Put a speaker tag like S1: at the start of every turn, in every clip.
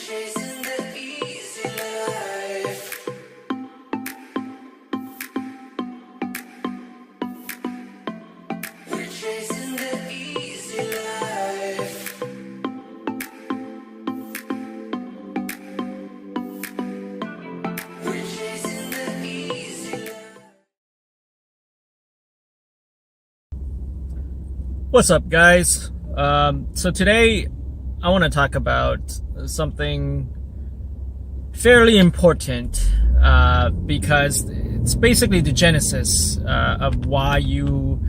S1: chasing the easy life. We're chasing the easy life. We're chasing the easy life.
S2: What's up, guys? So today I want to talk about something fairly important because it's basically the genesis of why you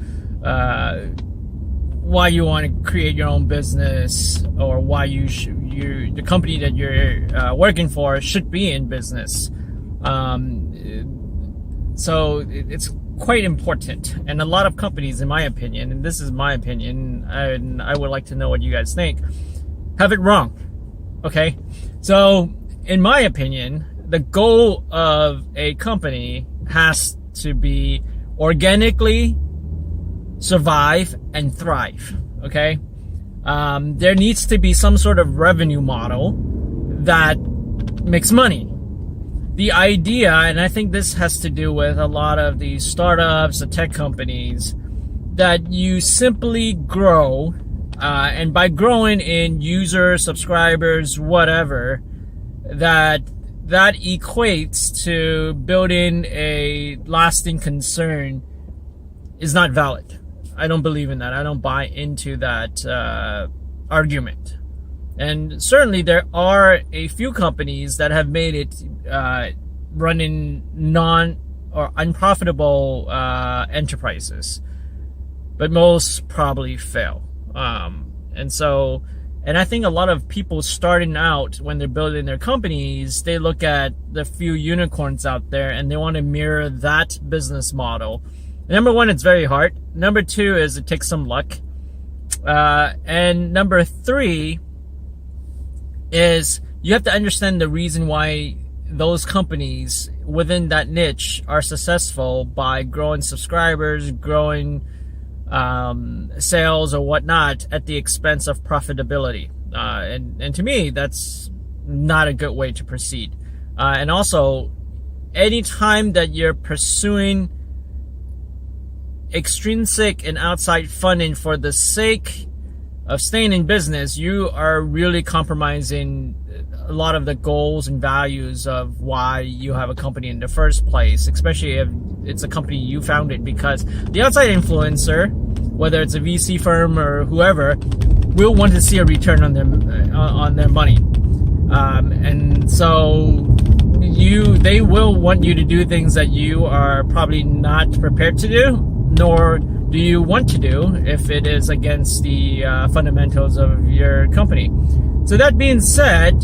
S2: want to create your own business, or why the company that you're working for should be in business. So it's quite important, and a lot of companies, in my opinion, and this is my opinion, and I would like to know what you guys think, have it wrong. Okay, so in my opinion, the goal of a company has to be organically survive and thrive. Okay, there needs to be some sort of revenue model that makes money. The idea, and I think this has to do with a lot of these startups, the tech companies, that you simply grow, and by growing in users, subscribers, whatever, that equates to building a lasting concern is not valid. I don't believe in that. I don't buy into that argument. And certainly there are a few companies that have made it running non or unprofitable enterprises, but most probably fail. And I think a lot of people starting out when they're building their companies, they look at the few unicorns out there and they want to mirror that business model. Number one, it's very hard. Number two is it takes some luck. And number three is you have to understand the reason why those companies within that niche are successful by growing subscribers, growing sales or whatnot at the expense of profitability. And to me, that's not a good way to proceed. And also, anytime that you're pursuing extrinsic and outside funding for the sake of staying in business, you are really compromising a lot of the goals and values of why you have a company in the first place, especially if it's a company you founded, because the outside influencer, whether it's a VC firm or whoever, will want to see a return on their money. And so they will want you to do things that you are probably not prepared to do, nor do you want to do if it is against the fundamentals of your company. So that being said,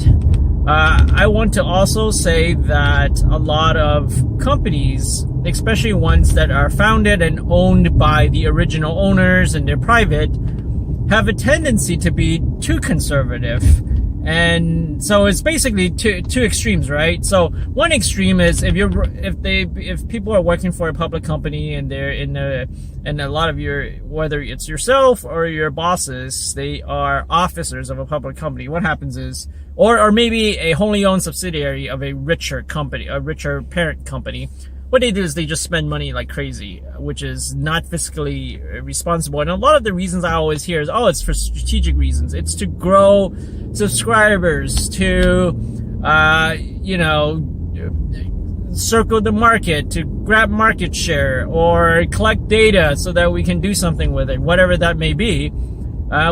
S2: I want to also say that a lot of companies, especially ones that are founded and owned by the original owners and they're private, have a tendency to be too conservative. And so it's basically two extremes, right? So one extreme is if people are working for a public company and they're and a lot of whether it's yourself or your bosses, they are officers of a public company. What happens is, or maybe a wholly owned subsidiary of a richer company, a richer parent company. What they do is they just spend money like crazy, which is not fiscally responsible. And a lot of the reasons I always hear is, oh, it's for strategic reasons. It's to grow subscribers, to, circle the market, to grab market share, or collect data so that we can do something with it, whatever that may be,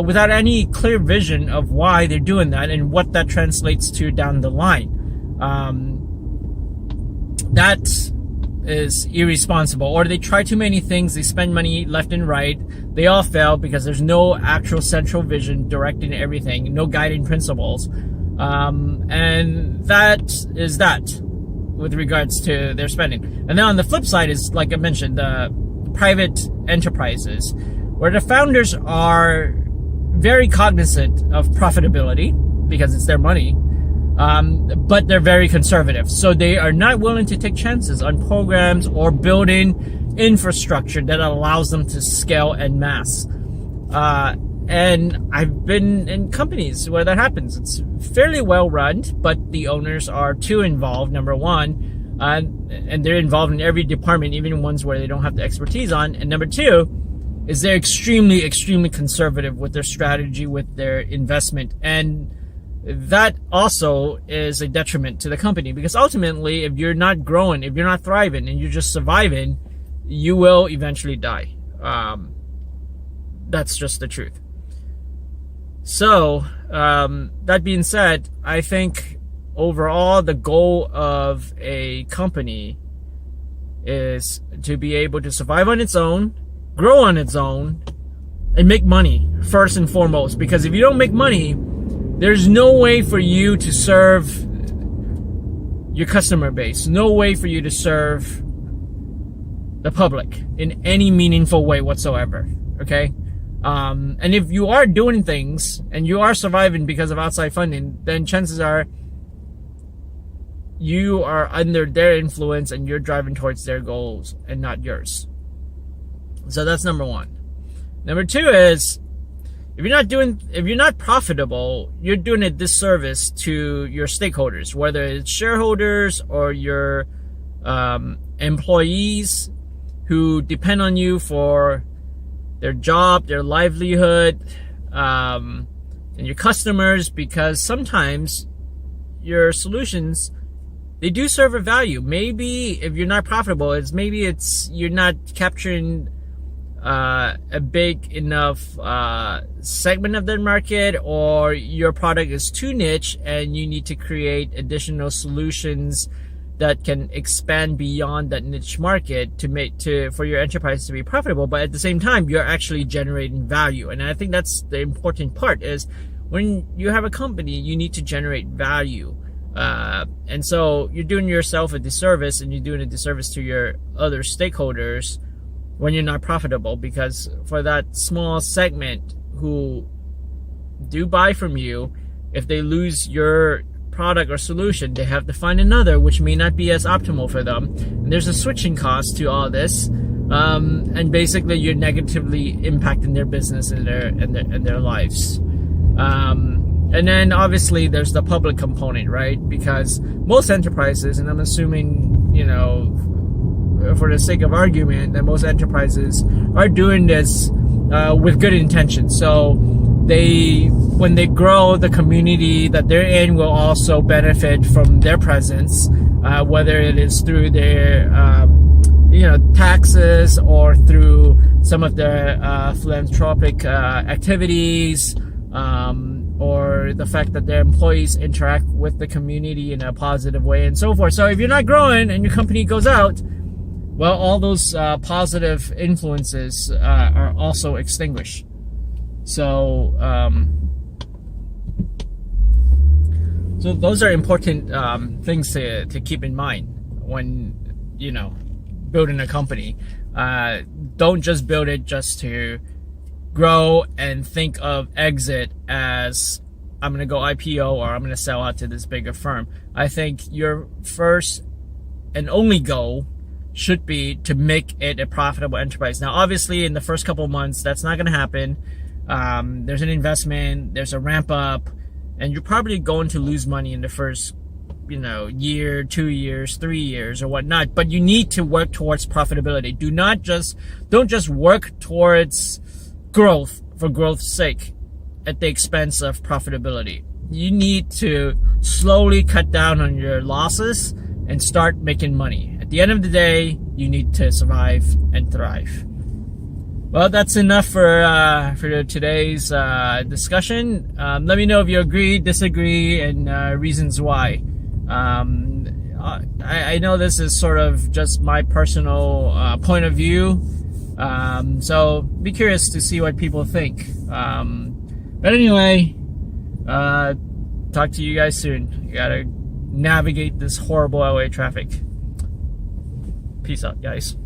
S2: without any clear vision of why they're doing that and what that translates to down the line. That is irresponsible. Or they try too many things, they spend money left and right, they all fail because there's no actual central vision directing everything, no guiding principles. And that is that with regards to their spending. And then on the flip side is, like I mentioned, the private enterprises, where the founders are very cognizant of profitability because it's their money, but they're very conservative. So they are not willing to take chances on programs or building infrastructure that allows them to scale en masse. And I've been in companies where that happens. It's fairly well run, but the owners are too involved, number one, and they're involved in every department, even ones where they don't have the expertise on. And number two is they're extremely, extremely conservative with their strategy, with their investment. And that also is a detriment to the company, because ultimately, if you're not growing, if you're not thriving, and you're just surviving, you will eventually die. That's just the truth. So, that being said, I think overall the goal of a company is to be able to survive on its own, grow on its own, and make money first and foremost. Because if you don't make money, there's no way for you to serve your customer base, no way for you to serve the public in any meaningful way whatsoever. Okay? And if you are doing things and you are surviving because of outside funding, then chances are you are under their influence and you're driving towards their goals and not yours. So that's number one. Number two is, if you're not profitable, you're doing a disservice to your stakeholders, whether it's shareholders or your employees who depend on you for their job, their livelihood, and your customers, because sometimes your solutions, they do serve a value. Maybe if you're not profitable, it's you're not capturing a big enough segment of the market, or your product is too niche and you need to create additional solutions that can expand beyond that niche market for your enterprise to be profitable. But at the same time, you're actually generating value. And I think that's the important part, is when you have a company, you need to generate value. And so you're doing yourself a disservice, and you're doing a disservice to your other stakeholders when you're not profitable, because for that small segment who do buy from you, if they lose your product or solution, they have to find another, which may not be as optimal for them. And there's a switching cost to all this, and basically you're negatively impacting their business and their lives. And then obviously there's the public component, right? Because most enterprises, and I'm assuming, for the sake of argument, that most enterprises are doing this with good intentions. So when they grow, the community that they're in will also benefit from their presence, whether it is through their taxes, or through some of their philanthropic activities, or the fact that their employees interact with the community in a positive way, and so forth. So if you're not growing and your company goes out, well, all those positive influences are also extinguished. So, so those are important things to keep in mind when building a company. Don't just build it just to grow and think of exit as, I'm gonna go IPO or I'm gonna sell out to this bigger firm. I think your first and only goal should be to make it a profitable enterprise. Now, obviously, in the first couple of months, that's not gonna happen. There's an investment, there's a ramp up, and you're probably going to lose money in the first, year, 2 years, 3 years, or whatnot. But you need to work towards profitability. Don't just work towards growth for growth's sake at the expense of profitability. You need to slowly cut down on your losses and start making money. At the end of the day, you need to survive and thrive. Well, that's enough for today's discussion. Let me know if you agree, disagree, and reasons why. I know this is sort of just my personal point of view, so be curious to see what people think. But anyway, talk to you guys soon. You gotta navigate this horrible LA traffic. Peace out, guys.